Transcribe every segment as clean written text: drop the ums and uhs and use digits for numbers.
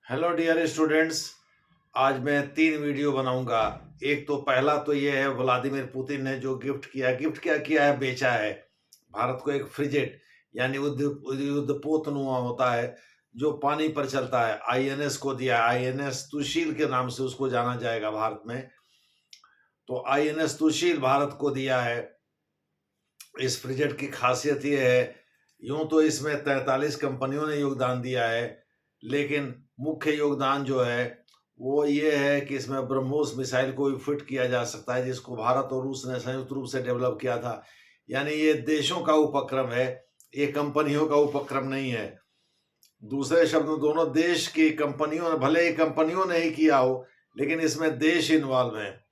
Hello dear students. आज मैं 3 video बनाऊंगा। एक तो पहला तो ये है व्लादिमीर पुतिन ने जो गिफ्ट क्या किया है, बेचा है भारत को एक फ्रिगेट, यानी युद्धपोतनुमा होता है जो पानी पर चलता है। आईएनएस को दिया, आईएनएस तुशील के नाम से उसको जाना जाएगा भारत में। तो आईएनएस तुशील भारत को दिया है। इस फ्रिगेट की खासियत ये है, यूं तो इसमें 43 कंपनियों ने योगदान दिया है, लेकिन मुख्य योगदान जो है वो ये है कि इसमें ब्रह्मोस मिसाइल को भी फिट किया जा सकता है, जिसको भारत और रूस ने संयुक्त रूप से डेवलप किया था। यानी ये देशों का उपक्रम है, ये कंपनियों का उपक्रम नहीं है। दूसरे शब्द में दोनों देश की कंपनियों ने, भले ही कंपनियों ने ही किया हो, लेकिन इसमें देश इन्वॉल्व है।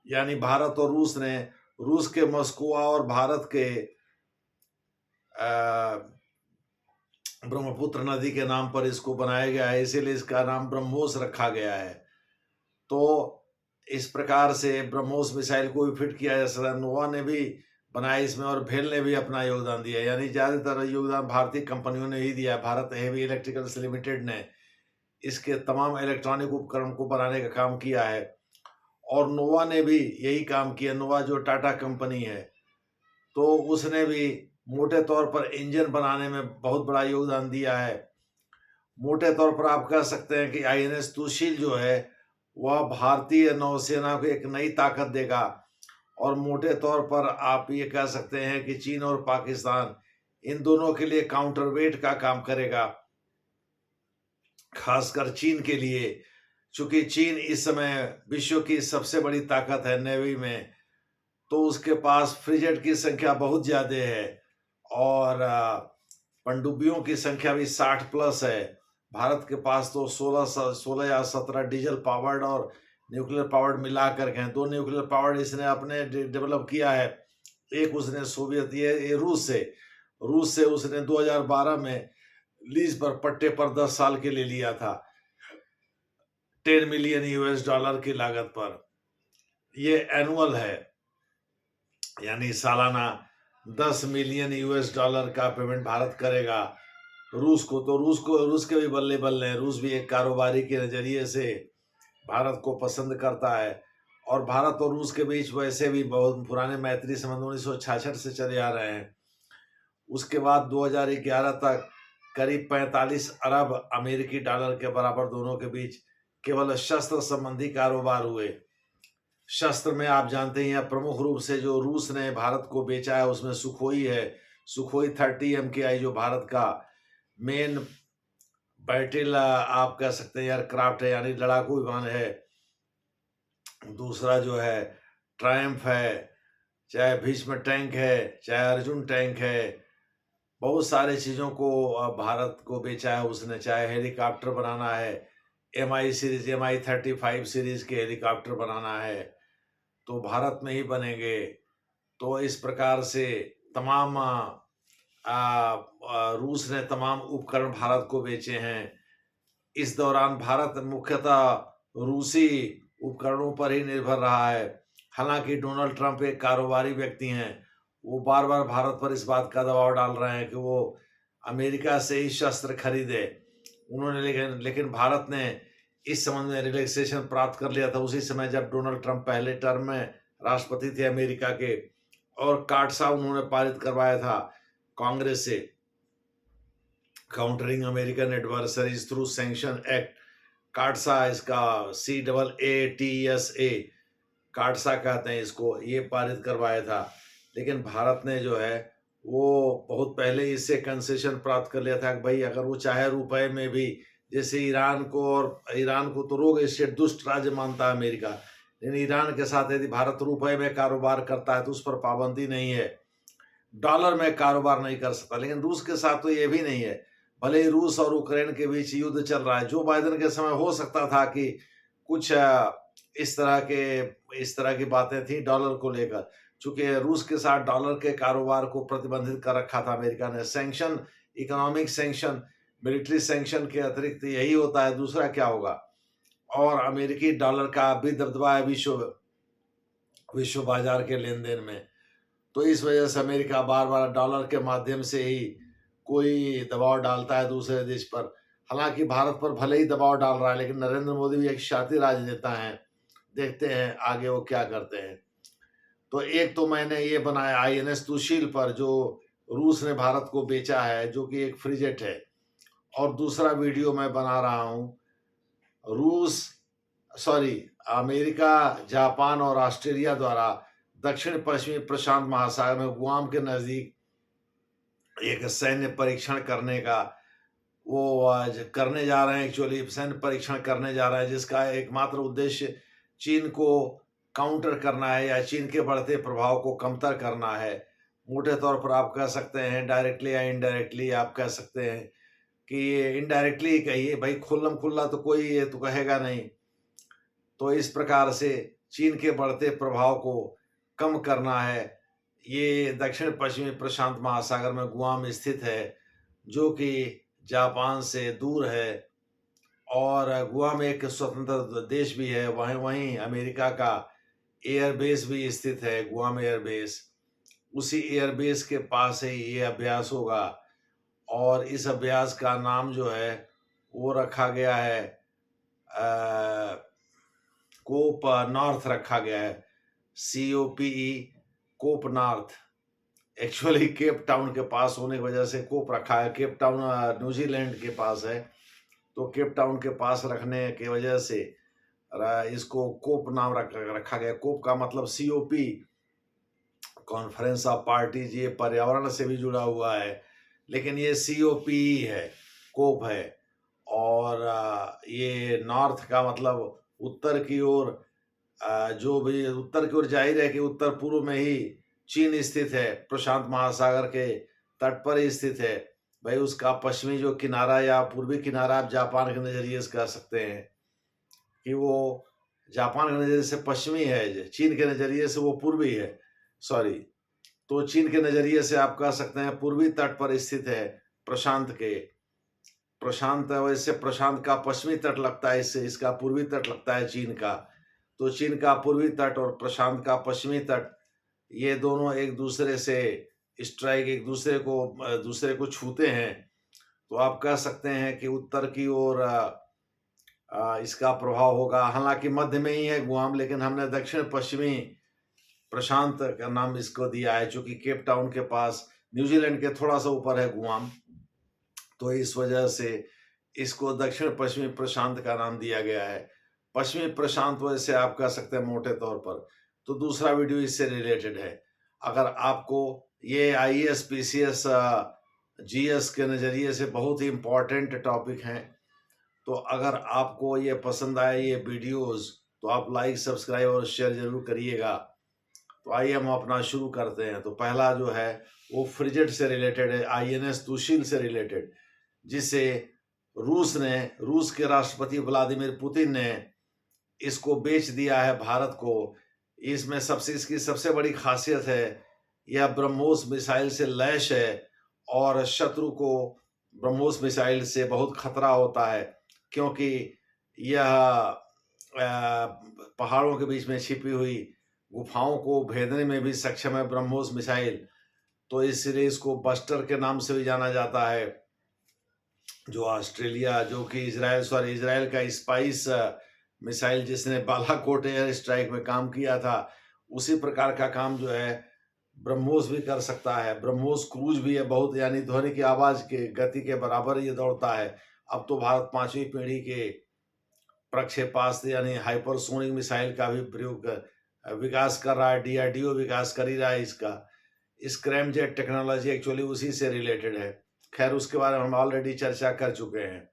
यानी भारत और रूस ने, रूस के मॉस्को और भारत के ब्रह्मपुत्र नदी के नाम पर इसको बनाया गया है, इसीलिए इसका नाम ब्रह्मोस रखा गया है। तो इस प्रकार से ब्रह्मोस मिसाइल को भी फिट किया जा सकता है। नोवा ने भी बनाया इसमें, और भेल ने भी अपना योगदान दिया, यानी ज्यादातर योगदान भारतीय कंपनियों ने ही दिया है। भारत हेवी इलेक्ट्रिकल्स लिमिटेड ने इसके तमाम इलेक्ट्रॉनिक उपकरण को बनाने का काम किया है, और नोवा ने भी यही काम किया। नोवा जो टाटा कंपनी है, तो उसने भी मोटे तौर पर इंजन बनाने में बहुत बड़ा योगदान दिया है। मोटे तौर पर आप कह सकते हैं कि आईएनएस तुशील जो है वह भारतीय नौसेना को एक नई ताकत देगा, और मोटे तौर पर आप ये कह सकते हैं कि चीन और पाकिस्तान इन दोनों के लिए काउंटरवेट का काम करेगा, खासकर चीन के लिए, चूंकि चीन इस समय विश्व की सबसे बड़ी ताकत है नेवी में। तो उसके पास फ्रिगेट की संख्या बहुत ज्यादा है, और पनडुब्बियों की संख्या भी 60 प्लस है। भारत के पास तो 16 या 17 डीजल पावर्ड और न्यूक्लियर पावर्ड मिलाकर के हैं। 2 न्यूक्लियर पावर्ड इसने अपने डेवलप किया है। एक उसने सोवियत, ये रूस से उसने 2012 में लीज पर पट्टे पर 10 साल के लिए लिया था, 10 मिलियन यूएस डॉलर की लागत पर। ये एनुअल है, यानी सालाना 10 मिलियन यूएस डॉलर का पेमेंट भारत करेगा रूस को। तो रूस के भी बल्ले बल्ले हैं। रूस भी एक कारोबारी के नजरिए से भारत को पसंद करता है, और भारत और रूस के बीच वैसे भी बहुत पुराने मैत्री संबंध 1966 से चले आ रहे हैं। उसके बाद 2011 तक करीब 45 अरब अमेरिकी डॉलर के बराबर दोनों के बीच केवल शस्त्र संबंधी कारोबार हुए। शस्त्र में आप जानते हैं, प्रमुख रूप से जो रूस ने भारत को बेचा है उसमें सुखोई है। सुखोई 30 MKI जो भारत का मेन बैटल आप कह सकते हैं एयरक्राफ्ट है, यानी लड़ाकू विमान है। दूसरा जो है ट्रायम्फ है, चाहे भीष्म टैंक है, चाहे अर्जुन टैंक है। बहुत सारे चीजों को भारत को बेचा है उसने। चाहे हेलीकॉप्टर बनाना है, MI सीरीज, MI-35 सीरीज के हेलीकॉप्टर बनाना है तो भारत में ही बनेंगे। तो इस प्रकार से तमाम रूस ने तमाम उपकरण भारत को बेचे हैं। इस दौरान भारत मुख्यतः रूसी उपकरणों पर ही निर्भर रहा है। हालांकि डोनाल्ड ट्रंप एक कारोबारी व्यक्ति हैं, वो बार बार भारत पर इस बात का दबाव डाल रहे हैं कि वो अमेरिका से ही शस्त्र खरीदे। उन्होंने लेकिन भारत ने इस संबंध में रिलैक्सेशन प्राप्त कर लिया था उसी समय जब डोनाल्ड ट्रंप पहले टर्म में राष्ट्रपति थे अमेरिका के, और काटसा उन्होंने पारित करवाया था कांग्रेस से, countering American adversaries through sanction act. काटसा, इसका CAATSA, काटसा कहते हैं इसको, ये पारित करवाया था। लेकिन भारत ने जो है वो बहुत पहले इससे कंसेशन प्राप्त कर लिया था कि भाई अगर वो चाहे रुपए में भी, जैसे ईरान को, और ईरान को तो रोग स्टेट दुष्ट राज्य मानता है अमेरिका, लेकिन ईरान के साथ यदि भारत रुपए में कारोबार करता है तो उस पर पाबंदी नहीं है, डॉलर में कारोबार नहीं कर सकता। लेकिन रूस के साथ तो ये भी नहीं है। भले ही रूस और यूक्रेन के बीच युद्ध चल रहा है, जो बाइडेन के समय हो सकता था कि कुछ इस तरह की बातें थी डॉलर को लेकर, चूंकि रूस के साथ डॉलर के कारोबार को प्रतिबंधित कर रखा था अमेरिका ने। Sanction, economic sanction, military sanction के अतिरिक्त यही होता है, दूसरा क्या होगा। और अमेरिकी डॉलर का भी दबदबा है विश्व बाजार के लेन देन में। तो इस वजह से अमेरिका बार बार डॉलर के माध्यम से ही कोई दबाव डालता है दूसरे देश पर। हालांकि भारत पर भले ही दबाव डाल रहा है, लेकिन नरेंद्र मोदी भी एक शातिर राजनेता हैं। देखते हैं आगे वो क्या करते हैं। तो एक तो मैंने ये बनाया आईएनएस तुशील पर, जो रूस ने भारत को बेचा है, जो कि एक फ्रिगेट है। और दूसरा वीडियो मैं बना रहा हूँ रूस सॉरी अमेरिका, जापान और ऑस्ट्रेलिया द्वारा दक्षिण पश्चिमी प्रशांत महासागर में गुआम के नजदीक एक सैन्य परीक्षण करने का, वो आज करने जा रहे हैं। एक्चुअली सैन्य परीक्षण करने जा रहे हैं, जिसका एकमात्र उद्देश्य चीन को काउंटर करना है या चीन के बढ़ते प्रभाव को कमतर करना है। मोटे तौर पर आप कह सकते हैं, डायरेक्टली या इनडायरेक्टली आप कह सकते हैं कि ये इनडायरेक्टली ही कहिए भाई, खुल्लम खुल्ला तो कोई ये तो कहेगा नहीं। तो इस प्रकार से चीन के बढ़ते प्रभाव को कम करना है। ये दक्षिण पश्चिमी प्रशांत महासागर में गुआम स्थित है, जो कि जापान से दूर है, और गुआम एक स्वतंत्र देश भी है। वहीं वहीं अमेरिका का एयरबेस भी स्थित है, गुआम एयरबेस। उसी एयरबेस के पास ही ये अभ्यास होगा, और इस अभ्यास का नाम जो है वो रखा गया है कोप नॉर्थ रखा गया है, COPE, कोप नॉर्थ। एक्चुअली केप टाउन के पास होने की वजह से कोप रखा है। केप टाउन न्यूजीलैंड के पास है, तो केप टाउन के पास रखने की वजह से इसको कोप नाम रखा गया। कोप का मतलब COP, कॉन्फ्रेंस ऑफ पार्टीज, ये पर्यावरण से भी जुड़ा हुआ है, लेकिन ये COPE है, कोप है। और ये नॉर्थ का मतलब उत्तर की ओर, जो भी उत्तर की ओर, जाहिर है कि उत्तर पूर्व में ही चीन स्थित है, प्रशांत महासागर के तट पर ही स्थित है। भाई उसका पश्चिमी जो किनारा या पूर्वी किनारा आप जापान के नजरिए से कह सकते हैं कि वो जापान के नजरिए से पश्चिमी है, चीन के नजरिए से वो पूर्वी है। सॉरी, तो चीन के नजरिए से आप कह सकते हैं पूर्वी तट पर स्थित है प्रशांत के। प्रशांत वैसे प्रशांत का पश्चिमी तट लगता है, इससे इसका पूर्वी तट लगता है चीन का। तो चीन का पूर्वी तट और प्रशांत का पश्चिमी तट, ये दोनों एक दूसरे से स्ट्राइक, एक दूसरे को छूते हैं। तो आप कह सकते हैं कि उत्तर की ओर इसका प्रभाव होगा। हालांकि मध्य में ही है गुआम, लेकिन हमने दक्षिण पश्चिमी प्रशांत का नाम इसको दिया है, चूंकि केप टाउन के पास, न्यूजीलैंड के थोड़ा सा ऊपर है गुआम, तो इस वजह से इसको दक्षिण पश्चिमी प्रशांत का नाम दिया गया है। पश्चिमी प्रशांत वैसे आप कह सकते हैं मोटे तौर पर। तो दूसरा वीडियो इससे रिलेटेड है। अगर आपको ये IAS PCS GS के नज़रिए से बहुत ही इम्पोर्टेंट टॉपिक हैं, तो अगर आपको ये पसंद आए ये वीडियोस, तो आप लाइक, सब्सक्राइब और शेयर जरूर करिएगा। तो आइए हम अपना शुरू करते हैं। तो पहला जो है वो फ्रिगेट से रिलेटेड है, INS तुशील से रिलेटेड, जिसे रूस के राष्ट्रपति व्लादिमीर पुतिन ने इसको बेच दिया है भारत को। इसमें इसकी सबसे बड़ी खासियत है, यह ब्रह्मोस मिसाइल से लैस है, और शत्रु को ब्रह्मोस मिसाइल से बहुत खतरा होता है, क्योंकि यह पहाड़ों के बीच में छिपी हुई गुफाओं को भेदने में भी सक्षम है ब्रह्मोस मिसाइल। तो इसलिए इसको बस्टर के नाम से भी जाना जाता है। जो कि इजराइल का स्पाइस मिसाइल, जिसने बालाकोट एयर स्ट्राइक में काम किया था, उसी प्रकार का काम जो है ब्रह्मोस भी कर सकता है। ब्रह्मोस क्रूज भी है बहुत, यानी ध्वनि की आवाज के गति के बराबर ये दौड़ता है। अब तो भारत 5वीं पीढ़ी के प्रक्षेपास्त्र यानी हाइपरसोनिक मिसाइल का भी विकास कर रहा है। DRDO विकास कर ही रहा है इसका। स्क्रैमजेट टेक्नोलॉजी एक्चुअली उसी से रिलेटेड है। खैर, उसके बारे में हम ऑलरेडी चर्चा कर चुके हैं।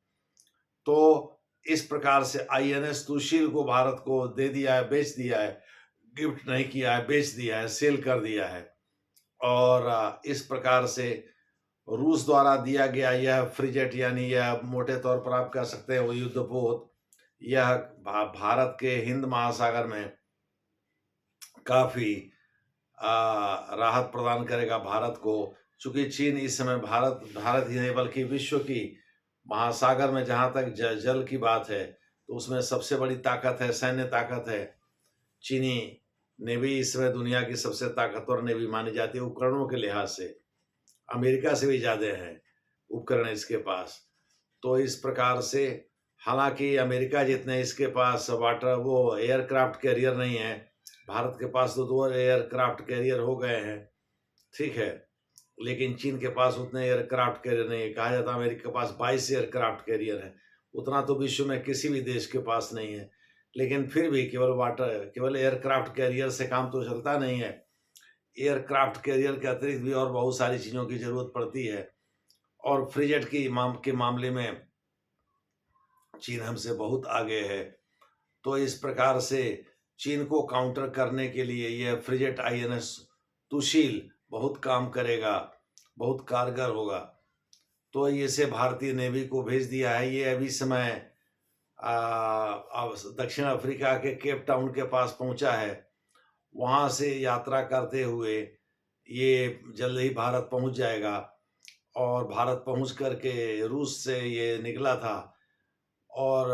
तो इस प्रकार से INS तुशील को भारत को दे दिया है, बेच दिया है, गिफ्ट नहीं किया है, बेच दिया है, सेल कर दिया है। और इस प्रकार से रूस द्वारा दिया गया यह फ्रिगेट, यानी यह मोटे तौर पर आप कह सकते हैं वो युद्धपोत, यह भारत के हिंद महासागर में काफी राहत प्रदान करेगा भारत को। चूंकि चीन इस समय भारत ही नहीं बल्कि विश्व की महासागर में, जहां तक जल की बात है, तो उसमें सबसे बड़ी ताकत है, सैन्य ताकत है। चीनी नेवी इस समय दुनिया की सबसे ताकतवर नेवी मानी जाती है उपकरणों के लिहाज से। अमेरिका से भी ज्यादा है उपकरण इसके पास। तो इस प्रकार से हालाँकि अमेरिका जितने इसके पास वाटर वो एयरक्राफ्ट कैरियर नहीं है, भारत के पास तो 2 एयरक्राफ्ट कैरियर हो गए हैं, ठीक है। लेकिन चीन के पास उतने एयरक्राफ्ट कैरियर नहीं है। कहा जाता है अमेरिका के पास 22 एयरक्राफ्ट कैरियर है। उतना तो विश्व में किसी भी देश के पास नहीं है। लेकिन फिर भी केवल एयरक्राफ्ट कैरियर से काम तो चलता नहीं है। एयरक्राफ्ट कैरियर के अतिरिक्त भी और बहुत सारी चीज़ों की ज़रूरत पड़ती है और फ्रिगेट के मामले में चीन हमसे बहुत आगे है। तो इस प्रकार से चीन को काउंटर करने के लिए यह फ्रिगेट आईएनएस तुशील बहुत काम करेगा, बहुत कारगर होगा। तो इसे भारतीय नेवी को भेज दिया है। ये अभी समय अब दक्षिण अफ्रीका के केप टाउन के पास पहुंचा है। वहां से यात्रा करते हुए ये जल्द ही भारत पहुंच जाएगा और भारत पहुंच करके रूस से ये निकला था और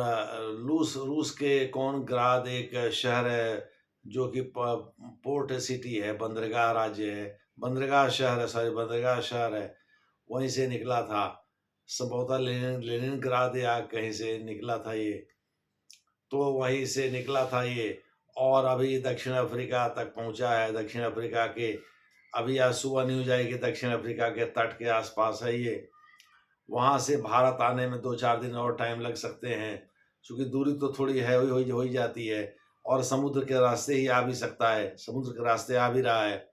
रूस के कॉनग्राद एक शहर है जो कि पोर्ट सिटी है, बंदरगाह राज्य है, बंदरगाह शहर है, सॉरी बंदरगाह शहर है, वहीं से निकला था। संभवतः लेनिनग्राद या कहीं से निकला था ये, तो वहीं से निकला था ये और अभी दक्षिण अफ्रीका तक पहुंचा है। दक्षिण अफ्रीका के अभी आज सुबह न्यूज आई कि दक्षिण अफ्रीका के तट के आसपास है ये। वहां से भारत आने में 2-4 दिन और टाइम लग सकते हैं, क्योंकि दूरी तो थोड़ी है हो ही जाती है और समुद्र के रास्ते ही आ भी सकता है, समुद्र के रास्ते आ भी रहा है।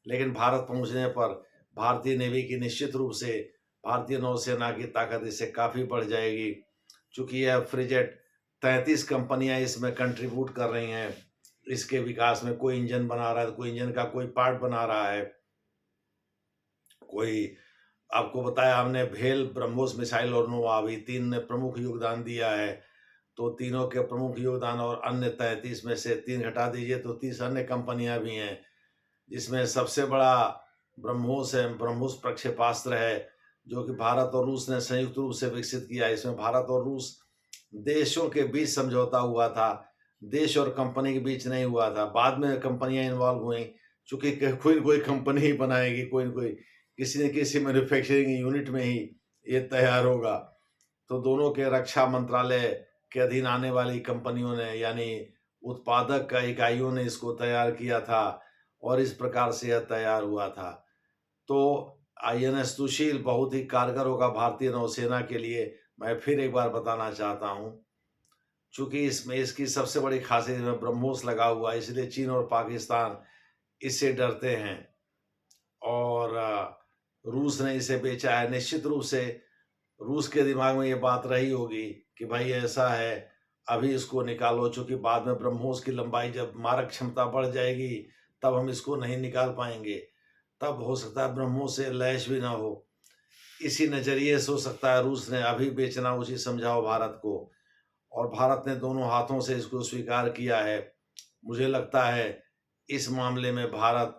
लेकिन भारत पहुंचने पर भारतीय नेवी की निश्चित रूप से भारतीय नौसेना की ताकत इससे काफ़ी बढ़ जाएगी, क्योंकि यह फ्रिगेट 33 कंपनियां इसमें कंट्रीब्यूट कर रही हैं इसके विकास में। कोई इंजन बना रहा है, कोई इंजन का कोई पार्ट बना रहा है, कोई आपको बताया हमने भेल, ब्रह्मोस मिसाइल और नोवा भी 3 ने प्रमुख योगदान दिया है। तो तीनों के प्रमुख योगदान और अन्य 33 में से 3 घटा दीजिए तो 30 अन्य कंपनियां भी हैं, जिसमें सबसे बड़ा ब्रह्मोस है, ब्रह्मोस प्रक्षेपास्त्र है, जो कि भारत और रूस ने संयुक्त रूप से विकसित किया है। इसमें भारत और रूस देशों के बीच समझौता हुआ था, देश और कंपनी के बीच नहीं हुआ था। बाद में कंपनियां इन्वॉल्व हुई, चूंकि कोई न कोई कंपनी ही बनाएगी, कोई न कोई किसी न किसी मैन्युफैक्चरिंग यूनिट में ही ये तैयार होगा। तो दोनों के रक्षा मंत्रालय के अधीन आने वाली कंपनियों ने यानी उत्पादक का इकाइयों ने इसको तैयार किया था और इस प्रकार से यह तैयार हुआ था। तो आईएनएस सुशील बहुत ही कारगर होगा भारतीय नौसेना के लिए। मैं फिर एक बार बताना चाहता हूँ, चूंकि इसमें इसकी सबसे बड़ी खासियत में ब्रह्मोस लगा हुआ है, इसलिए चीन और पाकिस्तान इससे डरते हैं और रूस ने इसे बेचा है। निश्चित रूप से रूस के दिमाग में ये बात रही होगी कि भाई ऐसा है, अभी इसको निकालो, चूंकि बाद में ब्रह्मोस की लंबाई जब मारक क्षमता बढ़ जाएगी तब हम इसको नहीं निकाल पाएंगे, तब हो सकता है ब्रह्मोस से लैश भी ना हो। इसी नज़रिए से हो सकता है रूस ने अभी बेचना उचित समझा हो भारत को, और भारत ने दोनों हाथों से इसको स्वीकार किया है। मुझे लगता है इस मामले में भारत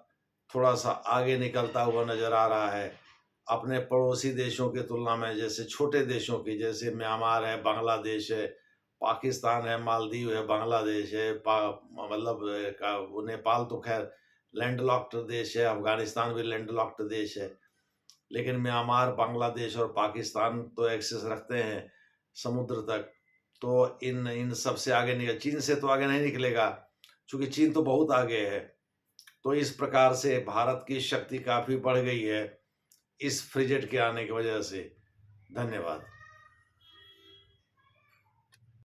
थोड़ा सा आगे निकलता हुआ नजर आ रहा है अपने पड़ोसी देशों की तुलना में, जैसे छोटे देशों की, जैसे म्यांमार है, बांग्लादेश है, पाकिस्तान है, मालदीव है, बांग्लादेश है, वो नेपाल तो खैर लैंडलॉक्ड देश है, अफगानिस्तान भी लैंडलॉक्ड देश है, लेकिन म्यांमार, बांग्लादेश और पाकिस्तान तो एक्सेस रखते हैं समुद्र तक। तो इन सब से आगे निकल, चीन से तो आगे नहीं निकलेगा, क्योंकि चीन तो बहुत आगे है। तो इस प्रकार से भारत की शक्ति काफ़ी बढ़ गई है इस फ्रिगेट के आने की वजह से। धन्यवाद।